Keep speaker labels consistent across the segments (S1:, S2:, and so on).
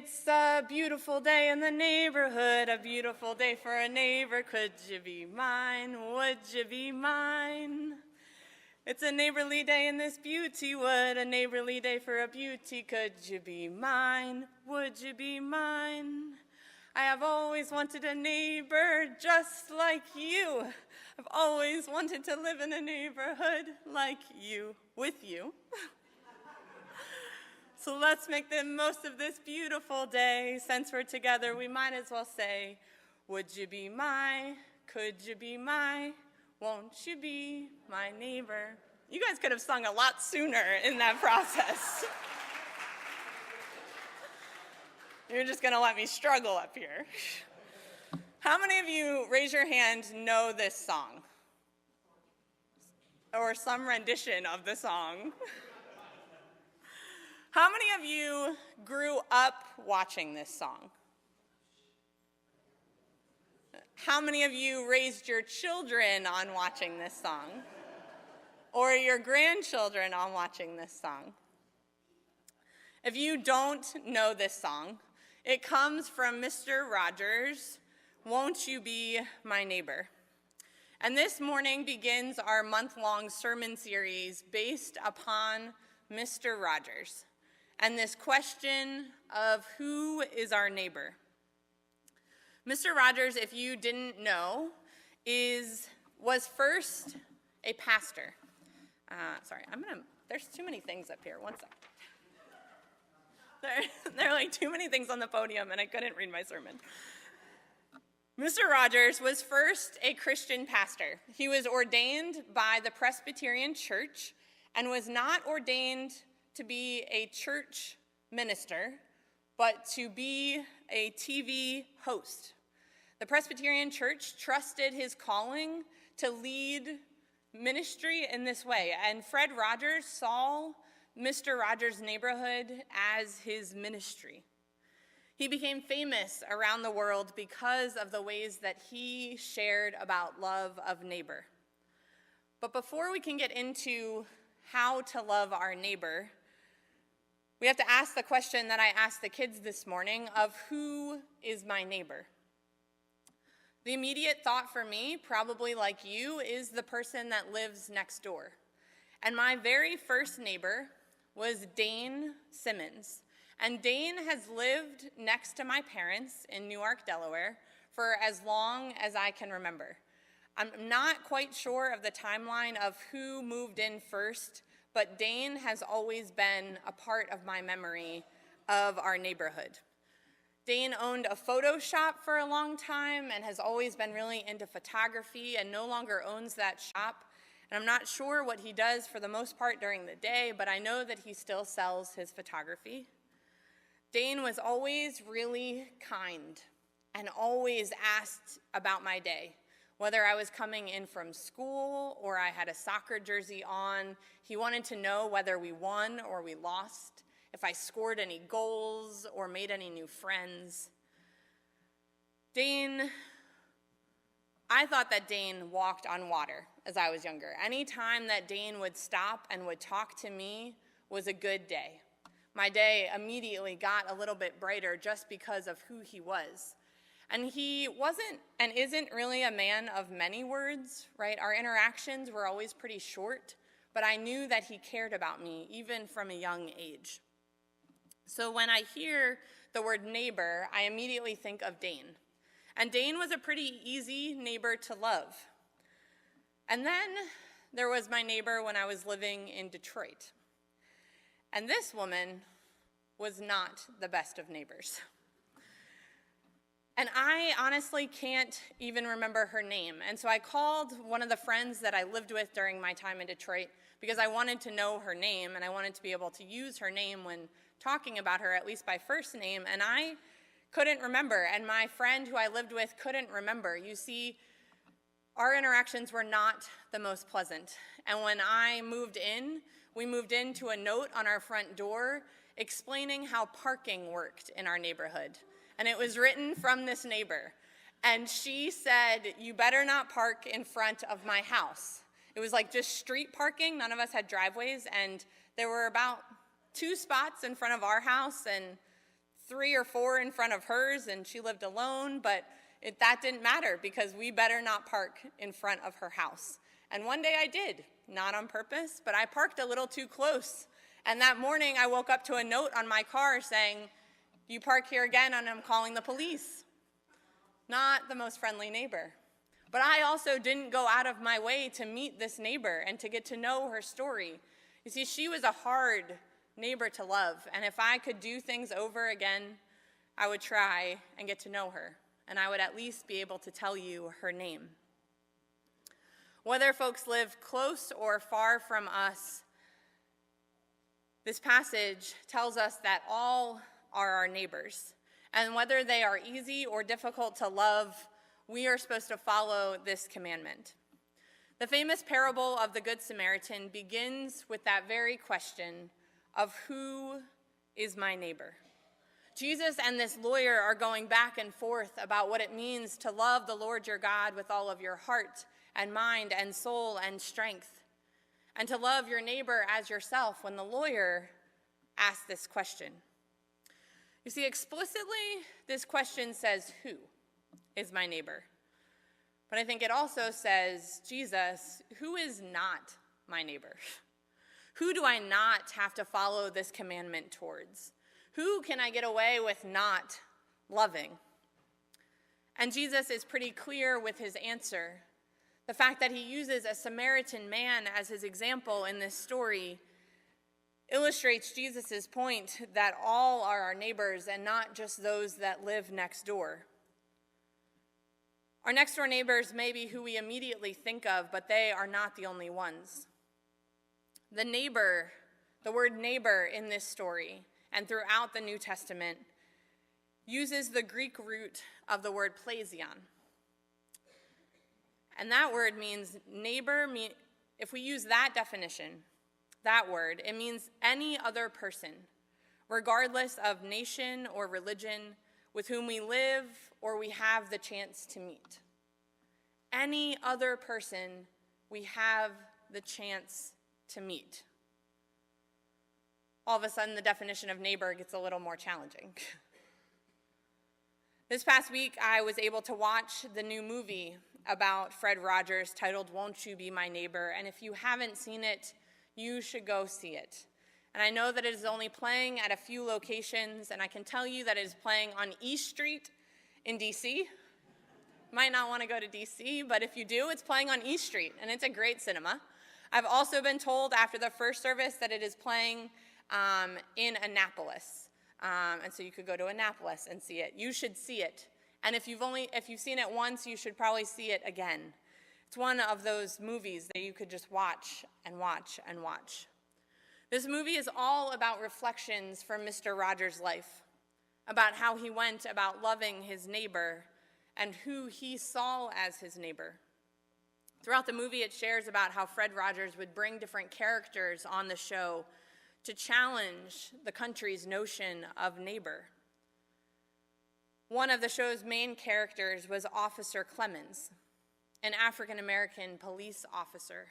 S1: It's a beautiful day in the neighborhood, a beautiful day for a neighbor. Could you be mine? Would you be mine? It's a neighborly day in this beauty wood, a neighborly day for a beauty. Could you be mine? Would you be mine? I have always wanted a neighbor just like you. I've always wanted to live in a neighborhood like you, with you. So let's make the most of this beautiful day. Since we're together, we might as well say, would you be my, could you be my, won't you be my neighbor? You guys could have sung a lot sooner in that process. You're just gonna let me struggle up here. How many of you, raise your hand, know this song? Or some rendition of the song? How many of you grew up watching this song? How many of you raised your children on watching this song? Or your grandchildren on watching this song? If you don't know this song, it comes from Mr. Rogers' Won't You Be My Neighbor? And this morning begins our month-long sermon series based upon Mr. Rogers and this question of who is our neighbor. Mr. Rogers, if you didn't know, was first a pastor. There's too many things up here, one second. There are like too many things on the podium and I couldn't read my sermon. Mr. Rogers was first a Christian pastor. He was ordained by the Presbyterian Church and was not ordained to be a church minister, but to be a TV host. The Presbyterian Church trusted his calling to lead ministry in this way, and Fred Rogers saw Mr. Rogers' neighborhood as his ministry. He became famous around the world because of the ways that he shared about love of neighbor. But before we can get into how to love our neighbor, we have to ask the question that I asked the kids this morning of who is my neighbor? The immediate thought for me, probably like you, is the person that lives next door. And my very first neighbor was Dane Simmons. And Dane has lived next to my parents in Newark, Delaware, for as long as I can remember. I'm not quite sure of the timeline of who moved in first, but Dane has always been a part of my memory of our neighborhood. Dane owned a photo shop for a long time and has always been really into photography and no longer owns that shop. And I'm not sure what he does for the most part during the day, but I know that he still sells his photography. Dane was always really kind and always asked about my day. Whether I was coming in from school or I had a soccer jersey on, he wanted to know whether we won or we lost, if I scored any goals or made any new friends. I thought that Dane walked on water as I was younger. Any time that Dane would stop and would talk to me was a good day. My day immediately got a little bit brighter just because of who he was. And he wasn't and isn't really a man of many words, right? Our interactions were always pretty short, but I knew that he cared about me even from a young age. So when I hear the word neighbor, I immediately think of Dane. And Dane was a pretty easy neighbor to love. And then there was my neighbor when I was living in Detroit. And this woman was not the best of neighbors. And I honestly can't even remember her name. And so I called one of the friends that I lived with during my time in Detroit because I wanted to know her name and I wanted to be able to use her name when talking about her, at least by first name. And I couldn't remember, and my friend who I lived with couldn't remember. You see, our interactions were not the most pleasant. And when I moved in, we moved into a note on our front door explaining how parking worked in our neighborhood. And it was written from this neighbor. And she said, "You better not park in front of my house." It was like just street parking. None of us had driveways. And there were about 2 spots in front of our house and 3 or 4 in front of hers, and she lived alone, but that didn't matter because we better not park in front of her house. And one day I did, not on purpose, but I parked a little too close. And that morning I woke up to a note on my car saying, "You park here again and I'm calling the police." Not the most friendly neighbor. But I also didn't go out of my way to meet this neighbor and to get to know her story. You see, she was a hard neighbor to love, and if I could do things over again, I would try and get to know her, and I would at least be able to tell you her name. Whether folks live close or far from us, this passage tells us that all are our neighbors, and whether they are easy or difficult to love, we are supposed to follow this commandment. The famous parable of the Good Samaritan begins with that very question of who is my neighbor? Jesus and this lawyer are going back and forth about what it means to love the Lord your God with all of your heart and mind and soul and strength, and to love your neighbor as yourself when the lawyer asks this question. You see, explicitly, this question says, who is my neighbor? But I think it also says, Jesus, who is not my neighbor? Who do I not have to follow this commandment towards? Who can I get away with not loving? And Jesus is pretty clear with his answer. The fact that he uses a Samaritan man as his example in this story illustrates Jesus' point that all are our neighbors and not just those that live next door. Our next door neighbors may be who we immediately think of, but they are not the only ones. The neighbor, the word neighbor in this story and throughout the New Testament uses the Greek root of the word plesion. And that word means neighbor. If we use that definition, that word, it means any other person, regardless of nation or religion, with whom we live or we have the chance to meet. Any other person we have the chance to meet. All of a sudden, the definition of neighbor gets a little more challenging. This past week, I was able to watch the new movie about Fred Rogers titled "Won't You Be My Neighbor?" And if you haven't seen it, you should go see it. And I know that it is only playing at a few locations, and I can tell you that it is playing on East Street in D.C. Might not want to go to D.C., but if you do, it's playing on East Street, and it's a great cinema. I've also been told after the first service that it is playing in Annapolis, and so you could go to Annapolis and see it. You should see it, and if you've seen it once, you should probably see it again. It's one of those movies that you could just watch and watch and watch. This movie is all about reflections from Mr. Rogers' life, about how he went about loving his neighbor and who he saw as his neighbor. Throughout the movie, it shares about how Fred Rogers would bring different characters on the show to challenge the country's notion of neighbor. One of the show's main characters was Officer Clemens, an African-American police officer.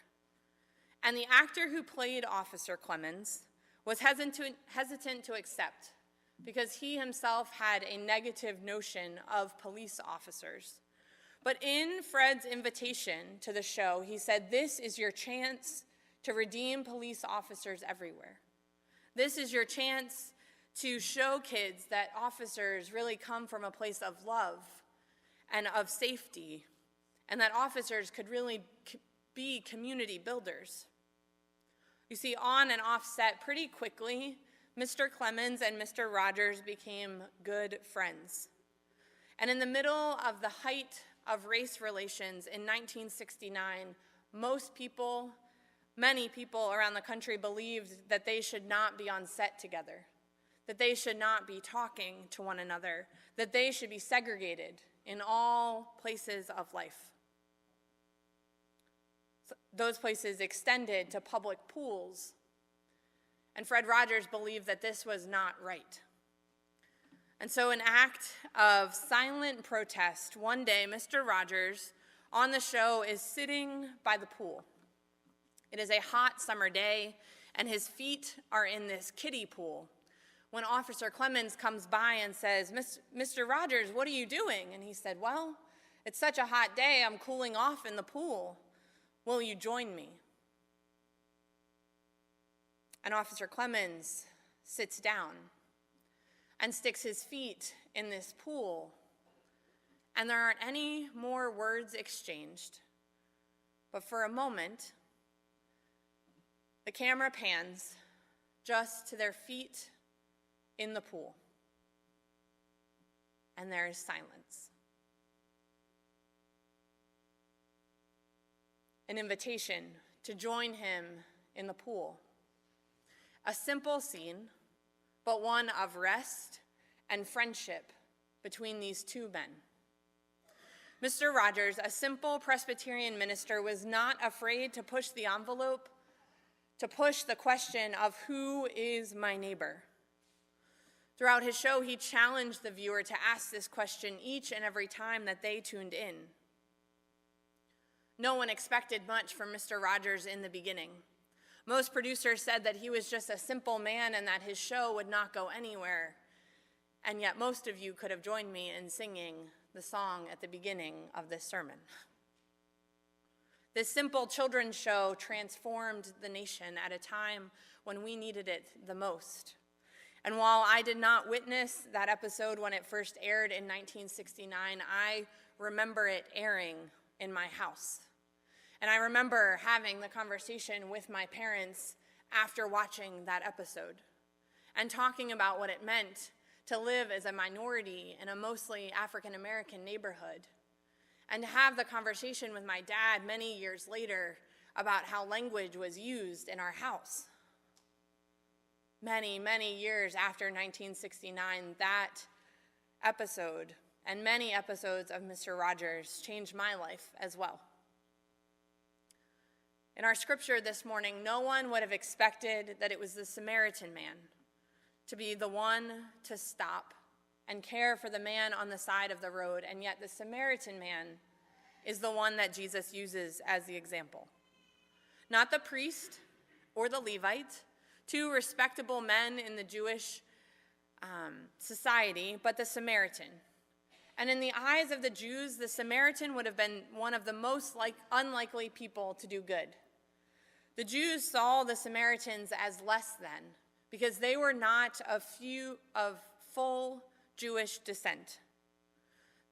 S1: And the actor who played Officer Clemens was hesitant to accept because he himself had a negative notion of police officers. But in Fred's invitation to the show, he said, "This is your chance to redeem police officers everywhere. This is your chance to show kids that officers really come from a place of love and of safety, and that officers could really be community builders." You see, on and off set, pretty quickly, Mr. Clemens and Mr. Rogers became good friends. And in the middle of the height of race relations in 1969, many people around the country believed that they should not be on set together, that they should not be talking to one another, that they should be segregated in all places of life. Those places extended to public pools, and Fred Rogers believed that this was not right. And so, an act of silent protest, one day Mr. Rogers on the show is sitting by the pool. It is a hot summer day, and his feet are in this kiddie pool, when Officer Clemens comes by and says, "Mr. Rogers, what are you doing?" And he said, "Well, it's such a hot day, I'm cooling off in the pool. Will you join me?" And Officer Clemens sits down and sticks his feet in this pool. And there aren't any more words exchanged. But for a moment, the camera pans just to their feet in the pool. And there is silence. An invitation to join him in the pool. A simple scene, but one of rest and friendship between these two men. Mr. Rogers, a simple Presbyterian minister, was not afraid to push the envelope, to push the question of who is my neighbor. Throughout his show, he challenged the viewer to ask this question each and every time that they tuned in. No one expected much from Mr. Rogers in the beginning. Most producers said that he was just a simple man and that his show would not go anywhere. And yet most of you could have joined me in singing the song at the beginning of this sermon. This simple children's show transformed the nation at a time when we needed it the most. And while I did not witness that episode when it first aired in 1969, I remember it airing in my house. And I remember having the conversation with my parents after watching that episode and talking about what it meant to live as a minority in a mostly African-American neighborhood, and to have the conversation with my dad many years later about how language was used in our house. Many, many years after 1969, that episode and many episodes of Mr. Rogers changed my life as well. In our scripture this morning, no one would have expected that it was the Samaritan man to be the one to stop and care for the man on the side of the road, and yet the Samaritan man is the one that Jesus uses as the example. Not the priest or the Levite, two respectable men in the Jewish society, but the Samaritan. And in the eyes of the Jews, the Samaritan would have been one of the most unlikely people to do good. The Jews saw the Samaritans as less than, because they were not of full Jewish descent.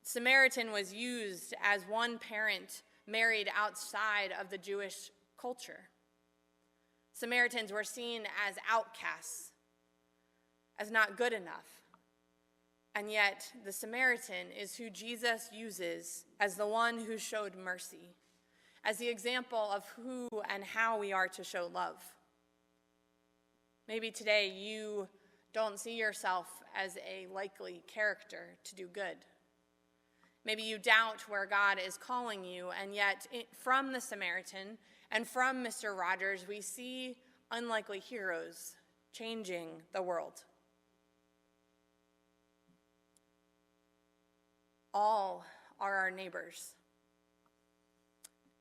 S1: Samaritan was used as one parent married outside of the Jewish culture. Samaritans were seen as outcasts, as not good enough. And yet, the Samaritan is who Jesus uses as the one who showed mercy, as the example of who and how we are to show love. Maybe today you don't see yourself as a likely character to do good. Maybe you doubt where God is calling you, and yet from the Samaritan and from Mr. Rogers, we see unlikely heroes changing the world. All are our neighbors.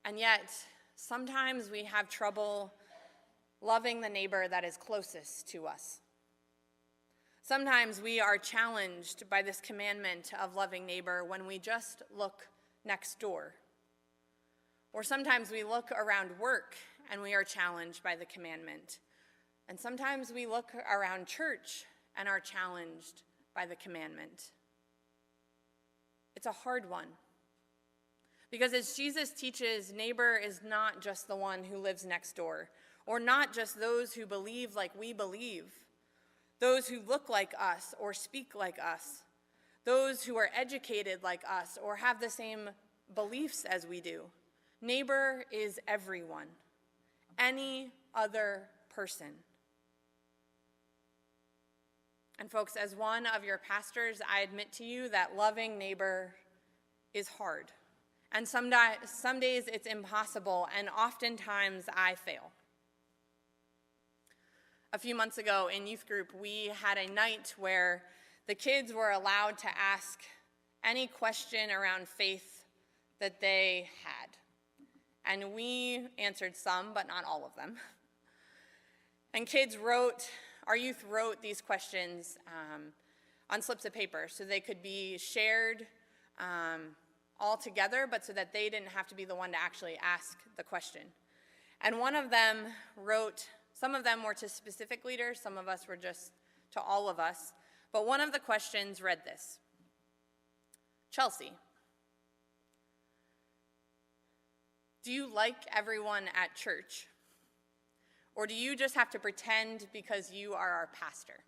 S1: And yet, sometimes we have trouble loving the neighbor that is closest to us. Sometimes we are challenged by this commandment of loving neighbor when we just look next door. Or sometimes we look around work and we are challenged by the commandment. And sometimes we look around church and are challenged by the commandment. It's a hard one. Because as Jesus teaches, neighbor is not just the one who lives next door, or not just those who believe like we believe, those who look like us or speak like us, those who are educated like us or have the same beliefs as we do. Neighbor is everyone, any other person. And folks, as one of your pastors, I admit to you that loving neighbor is hard. And some days it's impossible, and oftentimes I fail. A few months ago in youth group, we had a night where the kids were allowed to ask any question around faith that they had. And we answered some, but not all of them. And kids wrote our youth wrote these questions on slips of paper so they could be shared all together, but so that they didn't have to be the one to actually ask the question. And one of them wrote, some of them were to specific leaders, some of us were just to all of us, but one of the questions read this: Chelsea, do you like everyone at church? Or do you just have to pretend because you are our pastor?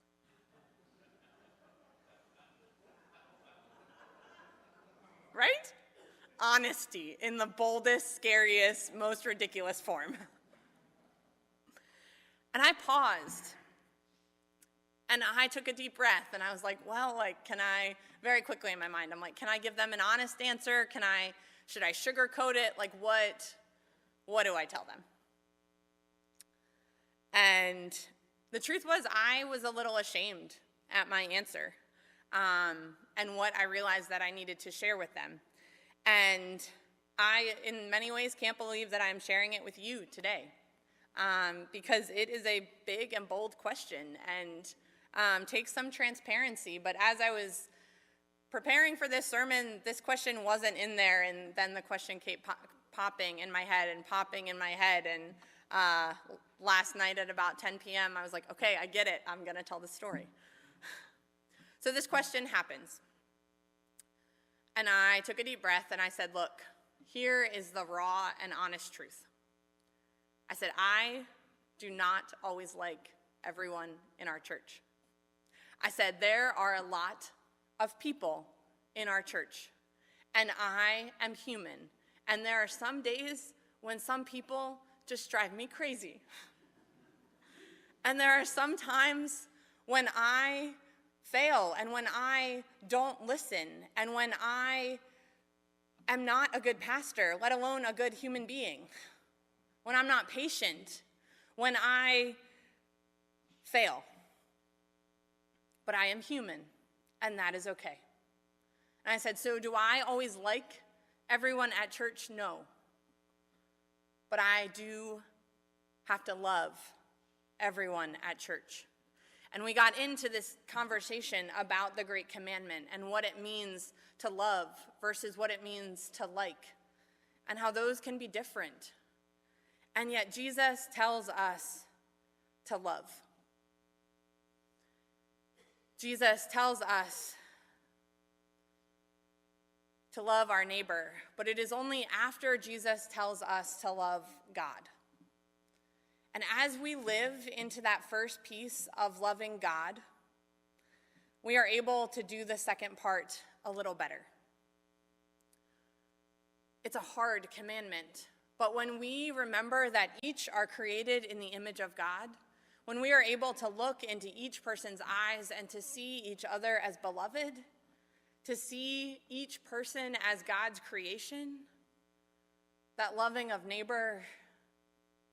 S1: Right? Honesty in the boldest, scariest, most ridiculous form. And I paused. And I took a deep breath, and I was like, well, can I, very quickly in my mind, I'm like, can I give them an honest answer? Should I sugarcoat it? What do I tell them? And the truth was, I was a little ashamed at my answer, and what I realized that I needed to share with them. And I, in many ways, can't believe that I'm sharing it with you today, because it is a big and bold question, and takes some transparency. But as I was preparing for this sermon, this question wasn't in there, and then the question kept popping in my head and popping in my head. And last night at about 10 p.m., I was like, okay, I get it. I'm going to tell the story. So this question happens. And I took a deep breath, and I said, look, here is the raw and honest truth. I said, I do not always like everyone in our church. I said, there are a lot of people in our church, and I am human. And there are some days when some people just drive me crazy. And there are some times when I fail, and when I don't listen, and when I am not a good pastor, let alone a good human being, when I'm not patient, when I fail. But I am human, and that is okay. And I said, so do I always like everyone at church? No. But I do have to love everyone at church. And we got into this conversation about the Great Commandment and what it means to love versus what it means to like, and how those can be different. And yet Jesus tells us to love. Jesus tells us to love our neighbor, but it is only after Jesus tells us to love God. And as we live into that first piece of loving God, we are able to do the second part a little better. It's a hard commandment, but when we remember that each are created in the image of God, when we are able to look into each person's eyes and to see each other as beloved, to see each person as God's creation, that loving of neighbor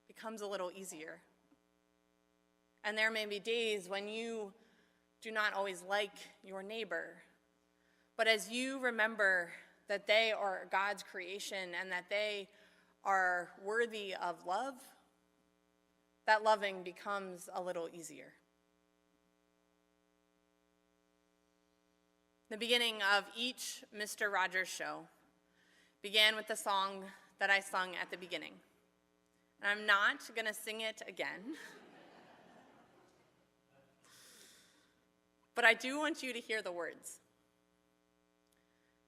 S1: becomes a little easier. And there may be days when you do not always like your neighbor, but as you remember that they are God's creation and that they are worthy of love, that loving becomes a little easier. The beginning of each Mr. Rogers show began with the song that I sung at the beginning. And I'm not going to sing it again. But I do want you to hear the words.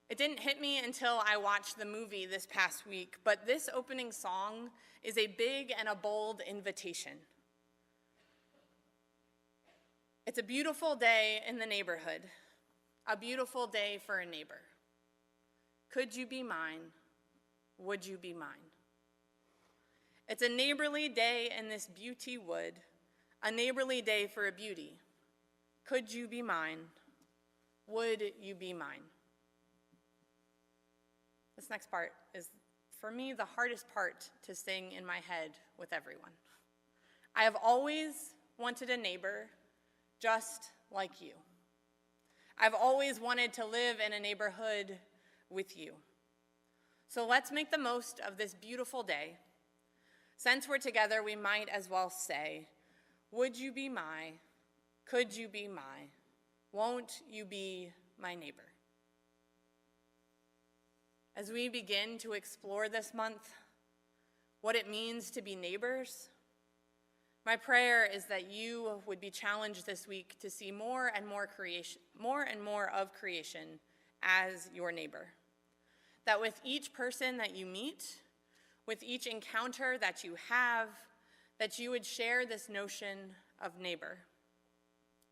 S1: It didn't hit me until I watched the movie this past week, but this opening song is a big and a bold invitation. It's a beautiful day in the neighborhood, a beautiful day for a neighbor. Could you be mine? Would you be mine? It's a neighborly day in this beauty wood, a neighborly day for a beauty. Could you be mine? Would you be mine? This next part is, for me, the hardest part to sing in my head with everyone. I have always wanted a neighbor just like you. I've always wanted to live in a neighborhood with you. So let's make the most of this beautiful day. Since we're together, we might as well say, would you be my, Could you be my? Won't you be my neighbor? As we begin to explore this month what it means to be neighbors, my prayer is that you would be challenged this week to see more and more of creation as your neighbor. That with each person that you meet, with each encounter that you have, that you would share this notion of neighbor.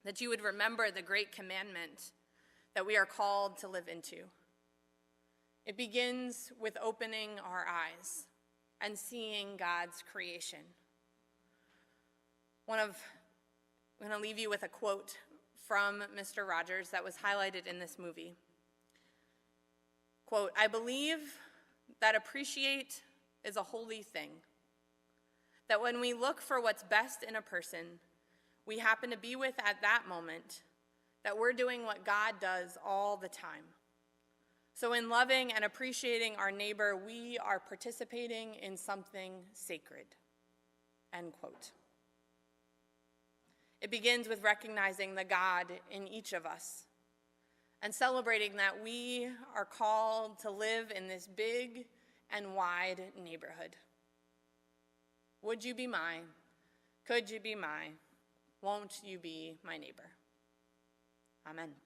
S1: That you would remember the great commandment that we are called to live into. It begins with opening our eyes and seeing God's creation. I'm going to leave you with a quote from Mr. Rogers that was highlighted in this movie. Quote, "I believe that appreciate is a holy thing. That when we look for what's best in a person we happen to be with at that moment, that we're doing what God does all the time. So in loving and appreciating our neighbor, we are participating in something sacred." End quote. It begins with recognizing the God in each of us and celebrating that we are called to live in this big and wide neighborhood. Would you be mine? Could you be mine? Won't you be my neighbor? Amen.